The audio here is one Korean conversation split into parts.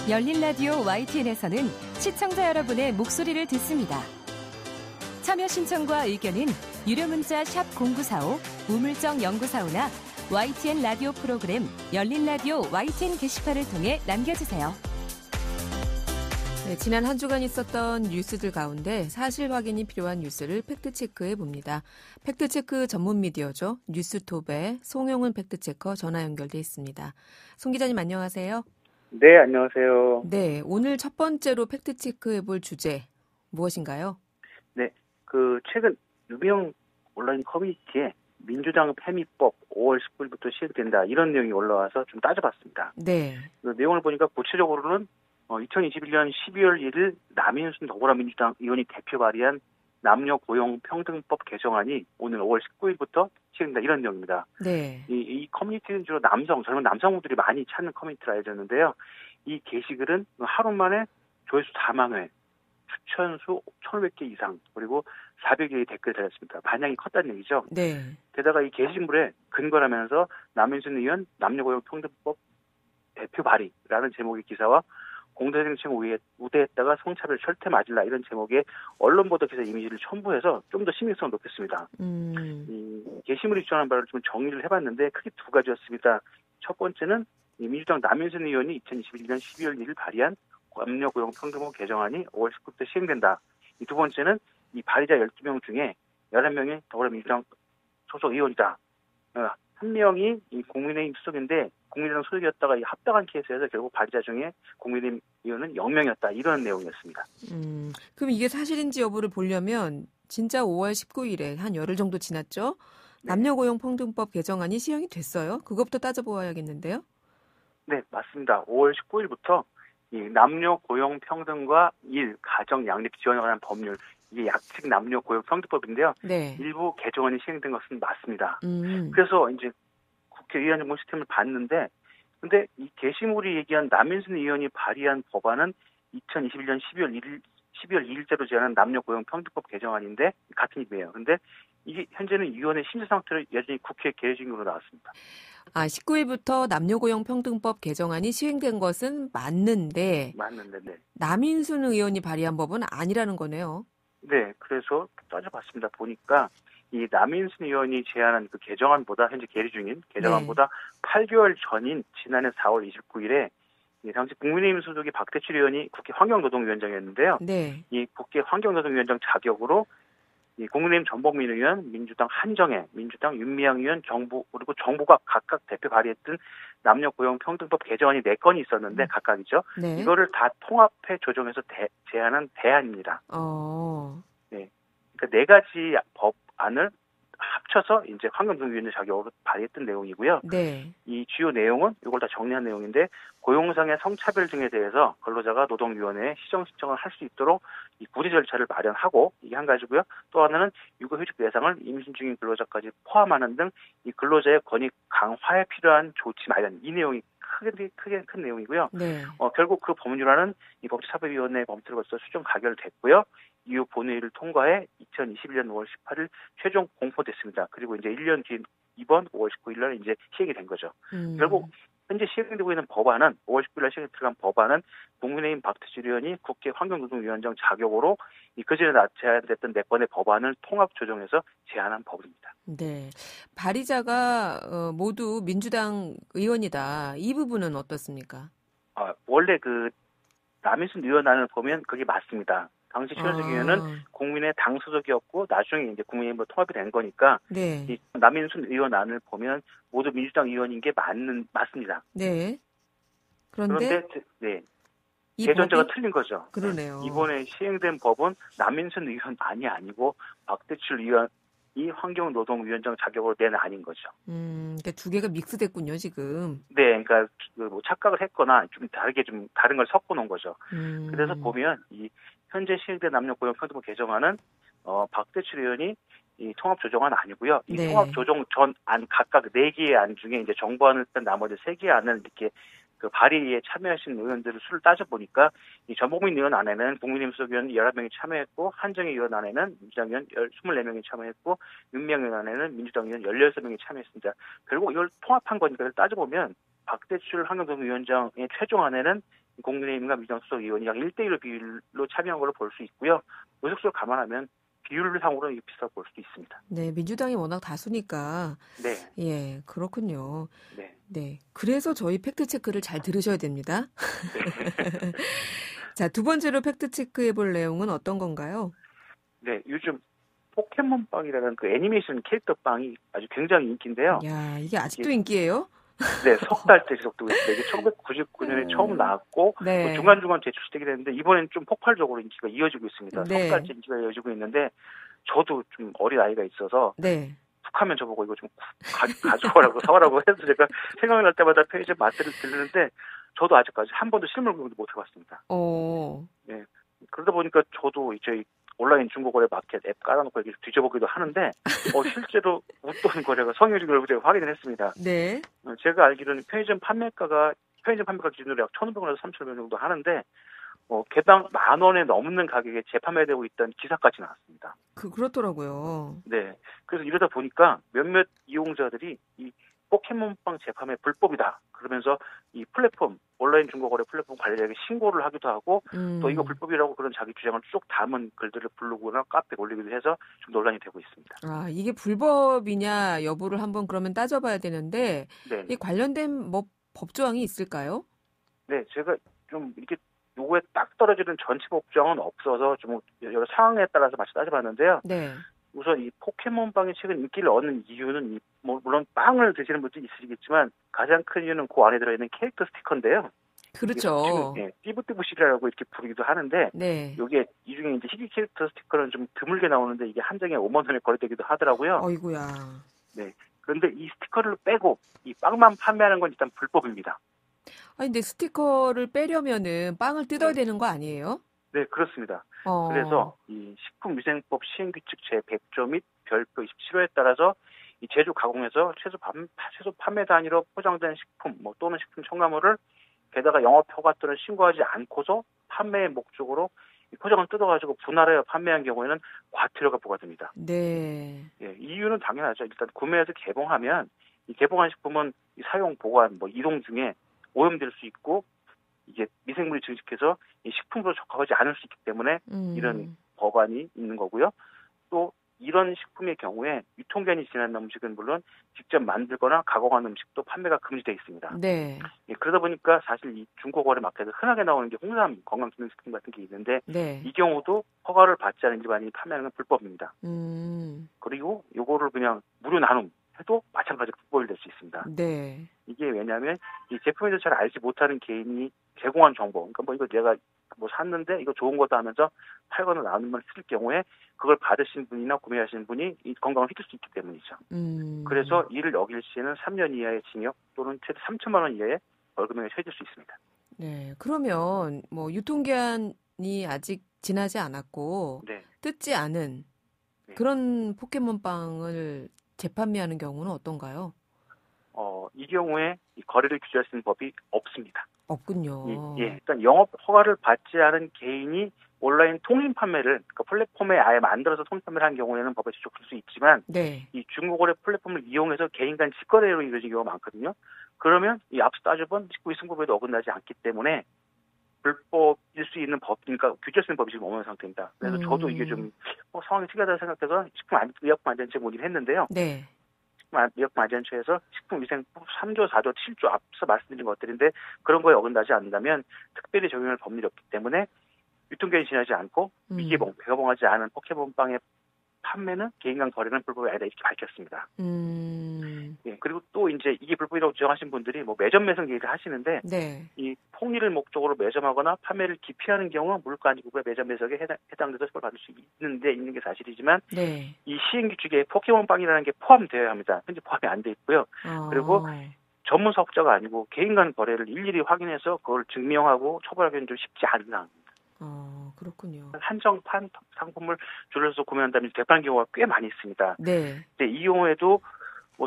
열린 라디오 YTN에서는 시청자 여러분의 목소리를 듣습니다. 참여 신청과 의견은 유료 문자 샵 0945, 우물정 0945나 YTN 라디오 프로그램 열린 라디오 YTN 게시판을 통해 남겨주세요. 네, 지난 한 주간 있었던 뉴스들 가운데 사실 확인이 필요한 뉴스를 팩트체크해 봅니다. 팩트체크 전문 미디어죠. 뉴스톱의 송영은 팩트체커 전화 연결돼 있습니다. 송 기자님 안녕하세요. 네, 안녕하세요. 네, 오늘 첫 번째로 팩트체크해 볼 주제 무엇인가요? 네, 최근 유명 온라인 커뮤니티에 민주당 폐미법 5월 19일부터 시행된다 이런 내용이 올라와서 좀 따져봤습니다. 네. 그 내용을 보니까 구체적으로는 2021년 12월 1일 남인순 더불어민주당 의원이 대표 발의한 남녀 고용 평등법 개정안이 오늘 5월 19일부터 시행된다 이런 내용입니다. 네. 이 커뮤니티는 주로 젊은 남성분들이 많이 찾는 커뮤니티로 알려졌는데요. 이 게시글은 하루 만에 조회수 4만 회, 추천수 1,500개 이상, 그리고 400개의 댓글이 달렸습니다. 반향이 컸다는 얘기죠. 네. 게다가 이 게시물에 근거라면서 남인순 의원 남녀고용평등법 대표 발의라는 제목의 기사와 공대정책 우대했다가 성차별 철퇴 맞을라 이런 제목의 언론 보도 기사 이미지를 첨부해서 좀 더 신빙성을 높였습니다. 이 게시물이 주장하는 바를 좀 정리를 해봤는데 크게 두 가지였습니다. 첫 번째는 민주당 남인순 의원이 2021년 12월 1일 발의한 남녀고용평등법 개정안이 5월 19일부터 시행된다. 이 두 번째는 이 발의자 12명 중에 11명이 더불어민주당 소속 의원이다. 한 명이 이 국민의힘 소속인데 국민의당 소속이었다가 합당한 케이스에서 결국 발의자 중에 국민의힘 의원은 0명이었다. 이런 내용이었습니다. 그럼 이게 사실인지 여부를 보려면 진짜 5월 19일에 한 열흘 정도 지났죠? 네. 남녀고용평등법 개정안이 시행이 됐어요? 그것부터 따져보아야겠는데요? 네, 맞습니다. 5월 19일부터 이 남녀 고용 평등과 일, 가정 양립 지원에 관한 법률, 이게 약식 남녀 고용 평등법인데요. 네. 일부 개정안이 시행된 것은 맞습니다. 그래서 이제 국회의원 정보 시스템을 봤는데, 근데 이 게시물이 얘기한 남인순 의원이 발의한 법안은 2021년 12월 2일자로 제안한 남녀 고용 평등법 개정안인데 같은 입이에요. 근데 이게 현재는 위원회 심사 상태로 여전히 국회 계류 중으로 나왔습니다. 19일부터 남녀고용평등법 개정안이 시행된 것은 맞는데 네. 남인순 의원이 발의한 법은 아니라는 거네요. 네, 그래서 따져봤습니다. 보니까 이 남인순 의원이 제안한 그 개정안보다 현재 계류 중인 개정안보다 8개월 전인 지난해 4월 29일에 당시 국민의힘 소속의 박대출 의원이 국회 환경노동위원장이었는데요. 네. 이 국회 환경노동위원장 자격으로 이 국민의힘 전범민 의원, 민주당 한정혜, 민주당 윤미향 의원, 그리고 정부가 각각 대표 발의했던 남녀고용평등법 개정안이 4건이 있었는데 각각이죠. 네. 이거를 다 통합해 조정해서 제안한 대안입니다. 네, 그러니까 4가지 법안을 합쳐서 이제 환경노동위원회 자격으로 발의했던 내용이고요. 네. 이 주요 내용은 이걸 다 정리한 내용인데 고용상의 성차별 등에 대해서 근로자가 노동위원회에 시정 신청을 할 수 있도록 이 구제 절차를 마련하고 이게 한 가지고요. 또 하나는 육아휴직 대상을 임신 중인 근로자까지 포함하는 등 이 근로자의 권익 강화에 필요한 조치 마련 이 내용이 크게 큰 내용이고요. 네. 결국 그 법률안은 이 법제사법위원회 검토를 거쳐 수정 가결됐고요. 이후 본회의를 통과해 2021년 5월 18일 최종 공포됐습니다. 그리고 이제 1년 뒤인 이번 5월 19일 날 이제 시행이 된 거죠. 결국 현재 시행되고 있는 법안은 5월 19일 날 시행에 들어간 법안은 국민의힘 박대출 의원이 국회 환경노동위원장 자격으로 그전에 제안됐던 4건의 법안을 통합 조정해서 제안한 법입니다. 네, 발의자가 모두 민주당 의원이다. 이 부분은 어떻습니까? 원래 그 남인순 의원안을 보면 그게 맞습니다. 당시 최현석 의원은 국민의 당 소속이었고 나중에 이제 국민의힘으로 통합이 된 거니까 네. 이 남인순 의원안을 보면 모두 민주당 의원인 게 맞습니다. 네. 그런데 네. 개전제가 틀린 거죠. 그러네요. 이번에 시행된 법은 남인순 의원안이 아니고 박대출 의원이 환경노동위원장 자격으로 낸 안인 거죠. 그러니까 두 개가 믹스됐군요, 지금. 네, 그러니까 뭐 착각을 했거나 좀 다른 걸 섞어 놓은 거죠. 그래서 보면 이 현재 시행된 남녀고용평등법 개정안은 박대출 의원이 이 통합 조정안 아니고요. 이 네. 통합 조정 전 안 각각 4개의 안 중에 이제 정부안을 뺀 나머지 3개의 안을 이렇게 그 발의에 참여하신 의원들을 수를 따져보니까 이 전복민 의원 안에는 국민의힘 소속 의원 11명이 참여했고 한정희 의원 안에는 민주당 의원 24명이 참여했고 윤미향 의원 안에는 민주당 의원 16명이 참여했습니다. 결국 이걸 통합한 거니까 따져보면 박대출 환경노동위원장의 최종안에는 국민의힘과 민정수석 의원이 약 1대1로 비율로 참여한 걸로 볼 수 있고요. 의석수를 감안하면 비율상으로는 이게 비슷하게 볼 수도 있습니다. 네, 민주당이 워낙 다수니까. 네. 예, 그렇군요. 네. 네. 그래서 저희 팩트체크를 잘 들으셔야 됩니다. 자, 두 번째로 팩트체크해 볼 내용은 어떤 건가요? 네, 요즘 포켓몬빵이라는 그 애니메이션 캐릭터 빵이 아주 굉장히 인기인데요. 야, 이게 아직도 인기예요? 네, 석 달째 지속되고 있습니다. 이게 1999년에 처음 나왔고 네. 중간중간 재출시되긴 했는데 이번엔 좀 폭발적으로 인기가 이어지고 있습니다. 네. 석 달째 인기가 이어지고 있는데 저도 좀 어린 아이가 있어서 네. 툭하면 저보고 이거 좀 가져오라고 사오라고 해서 제가 생각날 때마다 편의점 마트를 들르는데 저도 아직까지 한 번도 실물 구경도 못 해봤습니다. 네, 그러다 보니까 저도 저희 온라인 중고거래 마켓 앱 깔아놓고 이렇게 뒤져보기도 하는데 실제로 웃돈 거래가 성혈인 걸 제가 확인을 했습니다. 네. 제가 알기로는 편의점 판매가 기준으로 약 1,500원에서 3,000원 정도 하는데 개당 10,000원에 넘는 가격에 재판매되고 있다는 기사까지 나왔습니다. 그렇더라고요. 네. 그래서 이러다 보니까 몇몇 이용자들이 이 포켓몬빵 재판매 불법이다. 그러면서 이 플랫폼, 온라인 중고거래 플랫폼 관리자에게 신고를 하기도 하고 또 이거 불법이라고 그런 자기 주장을 쭉 담은 글들을 블로그나 카페에 올리기도 해서 좀 논란이 되고 있습니다. 아, 이게 불법이냐 여부를 한번 그러면 따져봐야 되는데 네. 이 관련된 뭐 법조항이 있을까요? 네, 제가 좀 이렇게 요거에 딱 떨어지는 전체 법조항은 없어서 좀 여러 상황에 따라서 마치 따져봤는데요. 네. 우선 이 포켓몬빵이 최근 인기를 얻는 이유는 물론 빵을 드시는 분도 있으시겠지만 가장 큰 이유는 그 안에 들어있는 캐릭터 스티커인데요. 그렇죠. 네, 띠부띠부실이라고 이렇게 부르기도 하는데 네. 이게 이 중에 이제 희귀 캐릭터 스티커는 좀 드물게 나오는데 이게 한 장에 5만 원에 거래되기도 하더라고요. 어이구야. 네. 그런데 이 스티커를 빼고 이 빵만 판매하는 건 일단 불법입니다. 아니 근데 스티커를 빼려면은 빵을 뜯어야 되는 거 아니에요? 네, 그렇습니다. 그래서 이 식품위생법 시행규칙 제100조 및 별표 27호에 따라서 이 제조 가공에서 최소 판매 단위로 포장된 식품 또는 식품 첨가물을 게다가 영업 허가 또는 신고하지 않고서 판매의 목적으로 이 포장을 뜯어가지고 분할하여 판매한 경우에는 과태료가 부과됩니다. 네. 예, 이유는 당연하죠. 일단 구매해서 개봉하면 이 개봉한 식품은 이 사용, 보관, 이동 중에 오염될 수 있고 이게 미생물이 증식해서 이 식품으로 적합하지 않을 수 있기 때문에 이런 법안이 있는 거고요. 또 이런 식품의 경우에 유통기한이 지난 음식은 물론 직접 만들거나 가공한 음식도 판매가 금지되어 있습니다. 네. 예, 그러다 보니까 사실 이 중고거래 마켓에서 흔하게 나오는 게 홍삼 건강기능식품 같은 게 있는데 네. 이 경우도 허가를 받지 않은 일반인이 판매하는 건 불법입니다. 그리고 요거를 그냥 무료 나눔 해도 마찬가지로 불법이 될 수 있습니다. 네. 이게 왜냐하면 이 제품에 대해서 잘 알지 못하는 개인이 제공한 정보, 그러니까 이거 내가 샀는데 이거 좋은 거다 하면서 팔거나 나눔을 쓸 경우에 그걸 받으신 분이나 구매하신 분이 이 건강을 해칠 수 있기 때문이죠. 그래서 이를 어길 시에는 3년 이하의 징역 또는 최대 3천만 원 이하의 벌금형에 처해질 수 있습니다. 네, 그러면 유통기한이 아직 지나지 않았고 네. 뜯지 않은 그런 포켓몬빵을 재판매하는 경우는 어떤가요? 이 경우에 이 거래를 규제할 수 있는 법이 없습니다. 없군요. 일단 영업 허가를 받지 않은 개인이 온라인 통인 판매를 그러니까 플랫폼에 아예 만들어서 통인 판매를 한 경우에는 법에 지적될 수 있지만 네. 이 중고거래 플랫폼을 이용해서 개인 간 직거래로 이루어진 경우가 많거든요. 그러면 이 앞서 따져본 식품위생법에도 어긋나지 않기 때문에 불법일 수 있는 법, 그러니까 규제할 수 있는 법이 지금 없는 상태입니다. 그래서 저도 이게 좀 상황이 특이하다고 생각해서 식품의약품안전처에 문의를 했는데요. 네. 식품의약품안전처에서 식품위생법 3조, 4조, 7조 앞서 말씀드린 것들인데 그런 거에 어긋나지 않는다면 특별히 적용할 법률이 없기 때문에 유통기한이 지나지 않고 미개봉, 개봉하지 않은 포켓몬빵의 판매는 개인 간 거래는 불법이 아니다 이렇게 밝혔습니다. 예, 그리고 또 이제 이게 불법이라고 주장하신 분들이 매점 매석 얘기를 하시는데 네. 이 폭리를 목적으로 매점하거나 판매를 기피하는 경우는 물가 아니고 매점 매석에 해당돼서 처벌 받을 수 있는 게 사실이지만 네. 이 시행규칙에 포켓몬빵이라는 게 포함되어야 합니다. 현재 포함이 안 돼 있고요. 그리고 전문 사업자가 아니고 개인 간 거래를 일일이 확인해서 그걸 증명하고 처벌하기는 좀 쉽지 않은 상황입니다. 그렇군요. 한정판 상품을 줄여서 구매한다면 대파는 경우가 꽤 많이 있습니다. 네. 근데 이 경우에도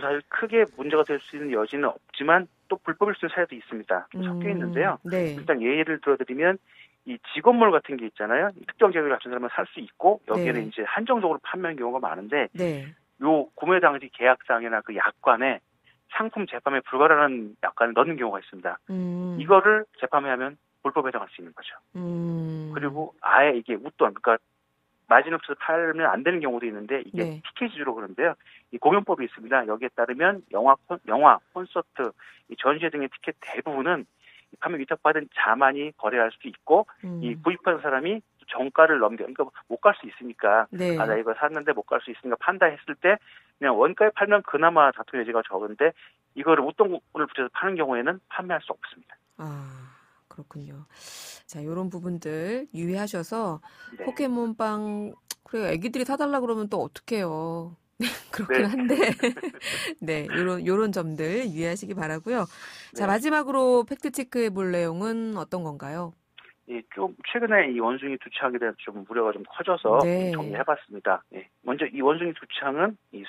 사실 크게 문제가 될 수 있는 여지는 없지만 또 불법일 수 있는 사례도 있습니다. 좀 섞여 있는데요. 네. 일단 예를 들어드리면 이 직원몰 같은 게 있잖아요. 특정 지역을 갖춘 사람은 살 수 있고 여기에는 이제 한정적으로 판매하는 경우가 많은데 요 구매 당시 계약상이나 그 약관에 상품 재판매 불가라는 약관을 넣는 경우가 있습니다. 이거를 재판매하면 불법에 해당할 수 있는 거죠. 그리고 음. 아예 이게 웃돈, 그러니까 마진 없어서 팔면 안 되는 경우도 있는데 이게 네. 티켓주로 그런데요. 이 공연법이 있습니다. 여기에 따르면 영화, 콘서트, 이 전시회 등의 티켓 대부분은 이 판매 위탁받은 자만이 거래할 수도 있고 이 구입한 사람이 정가를 넘겨, 그러니까 못 갈 수 있으니까 네. 아, 나 이거 샀는데 못 갈 수 있으니까 판다 했을 때 그냥 원가에 팔면 그나마 다툼 여지가 적은데 이거를 웃돈을 붙여서 파는 경우에는 판매할 수 없습니다. 아, 그렇군요. 자, 요런 부분들 유의하셔서 네. 포켓몬빵 그래 애기들이 사달라 그러면 또 어떡해요. 그렇긴 네. 한데 네, 요런 점들 유의하시기 바라고요. 자, 네. 마지막으로 팩트 체크해 볼 내용은 어떤 건가요? 예, 좀 최근에 이 원숭이 두창에 대한 좀 우려가 좀 커져서 네. 정리해봤습니다. 예. 먼저 이 원숭이 두창은 이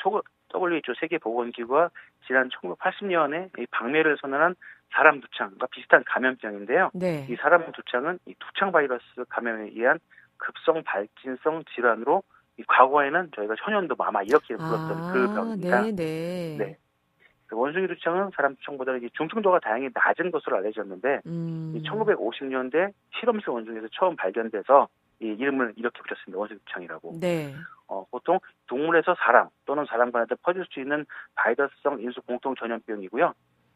WHO 세계보건기구가 지난 1980년에 이 박멸을 선언한 사람 두창과 비슷한 감염병인데요. 네. 이 사람 두창은 이 두창 바이러스 감염에 의한 급성 발진성 질환으로 이 과거에는 저희가 현현도 마마 이렇게 불렀던 그 병입니다. 네. 네. 원숭이 두창은 사람 두창보다는 중증도가 다행히 낮은 것으로 알려졌는데 이 1950년대 실험실 원숭이에서 처음 발견돼서 이 이름을 이렇게 붙였습니다. 원숭이 두창이라고. 네. 보통 동물에서 사람 또는 사람간한테 퍼질 수 있는 바이러스성 인수 공통 전염병이고요.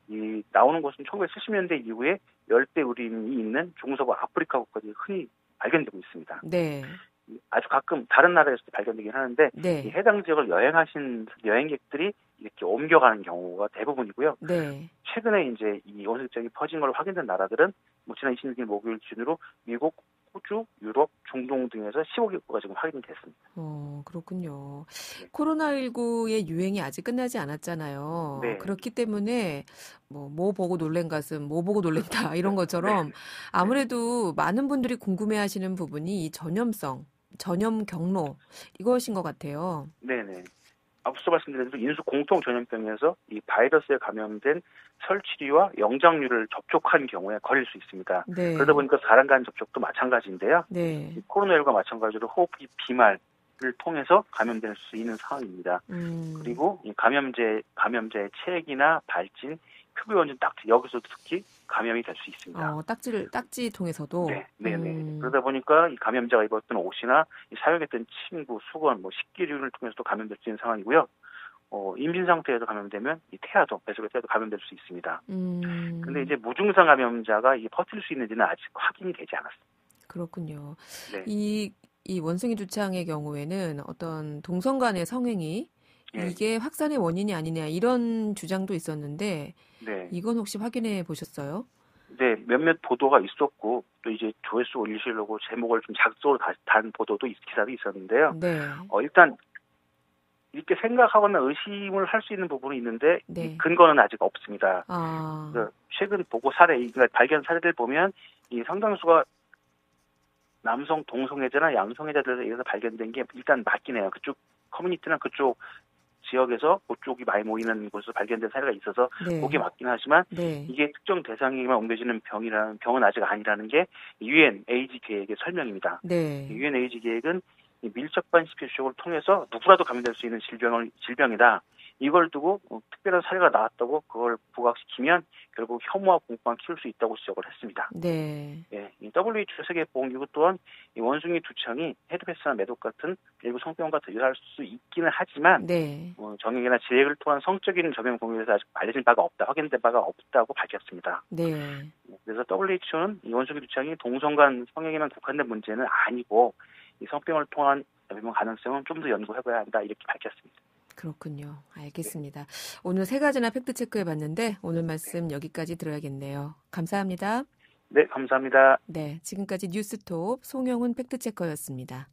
이 나오는 곳은 1970년대 이후에 열대 우림이 있는 중서부 아프리카 국가들이 흔히 발견되고 있습니다. 네. 아주 가끔 다른 나라에서도 발견되긴 하는데 네. 이 해당 지역을 여행하신 여행객들이 이렇게 옮겨가는 경우가 대부분이고요. 네. 최근에 이제 이 원숭이병이 퍼진 걸로 확인된 나라들은 지난 26일 목요일 기준으로 미국, 호주, 유럽, 중동 등에서 15개국가 지금 확인이 됐습니다. 그렇군요. 네. 코로나19의 유행이 아직 끝나지 않았잖아요. 네. 그렇기 때문에 뭐 보고 놀란 가슴, 뭐 보고 놀랬다 이런 것처럼 아무래도 많은 분들이 궁금해하시는 부분이 이 전염 경로 이것인 것 같아요. 네네. 앞서 말씀드린 대로 인수 공통 전염병에서 이 바이러스에 감염된 설치류와 영장류를 접촉한 경우에 걸릴 수 있습니다. 네. 그러다 보니까 사람 간 접촉도 마찬가지인데요. 네. 코로나19가 마찬가지로 호흡기 비말을 통해서 감염될 수 있는 상황입니다. 그리고 이 감염제의 체액이나 발진, 표피원진 딱지 여기서도 특히 감염이 될 수 있습니다. 딱지 통해서도. 네네. 그러다 보니까 이 감염자가 입었던 옷이나 이 사용했던 침구, 수건, 식기류를 통해서도 감염될 수 있는 상황이고요. 임신 상태에서 감염되면 이 태아도 뱃속의 태아도 감염될 수 있습니다. 근데 이제 무증상 감염자가 이게 퍼뜨릴 수 있는지는 아직 확인이 되지 않았습니다. 그렇군요. 네. 이 원숭이 두창의 경우에는 어떤 동성 간의 성행위 네. 이게 확산의 원인이 아니냐 이런 주장도 있었는데 네. 이건 혹시 확인해 보셨어요? 네, 몇몇 보도가 있었고 또 이제 조회수 올리시려고 제목을 좀 작성으로 단 보도도 기사도 있었는데요. 네. 일단 이렇게 생각하거나 의심을 할 수 있는 부분이 있는데 네. 근거는 아직 없습니다. 아. 최근 보고 그러니까 발견 사례들 보면 이 상당수가 남성 동성애자나 양성애자들에 의해서 발견된 게 일단 맞긴 해요. 그쪽 커뮤니티나 그쪽 지역에서 그쪽이 많이 모이는 곳에서 발견된 사례가 있어서 네. 그게 맞긴 하지만 네. 이게 특정 대상에게만 옮겨지는 병은 아직 아니라는 게 유엔 에이즈 계획의 설명입니다. 네. 유엔 에이즈 계획은 밀접반 집회 추적을 통해서 누구라도 감염될 수 있는 질병이다. 이걸 두고 특별한 사례가 나왔다고 그걸 부각시키면 결국 혐오와 공포만 키울 수 있다고 지적을 했습니다. 네. 예, 이 WHO 세계보건기구 또한 이 원숭이 두창이 헤르페스나 매독 같은 일부 성병과 유사할 수 있기는 하지만 네. 정액이나 지액을 통한 성적인 전염 공유에서 아직 알려진 바가 없다, 확인된 바가 없다고 밝혔습니다. 네. 그래서 WHO는 이 원숭이 두창이 동성간 성행에만 국한된 문제는 아니고 이 성병을 통한 감염 가능성은 좀 더 연구해봐야 한다 이렇게 밝혔습니다. 그렇군요. 알겠습니다. 오늘 3가지나 팩트 체크해봤는데 오늘 말씀 여기까지 들어야겠네요. 감사합니다. 네, 감사합니다. 네, 지금까지 뉴스톱 송영훈 팩트 체커였습니다.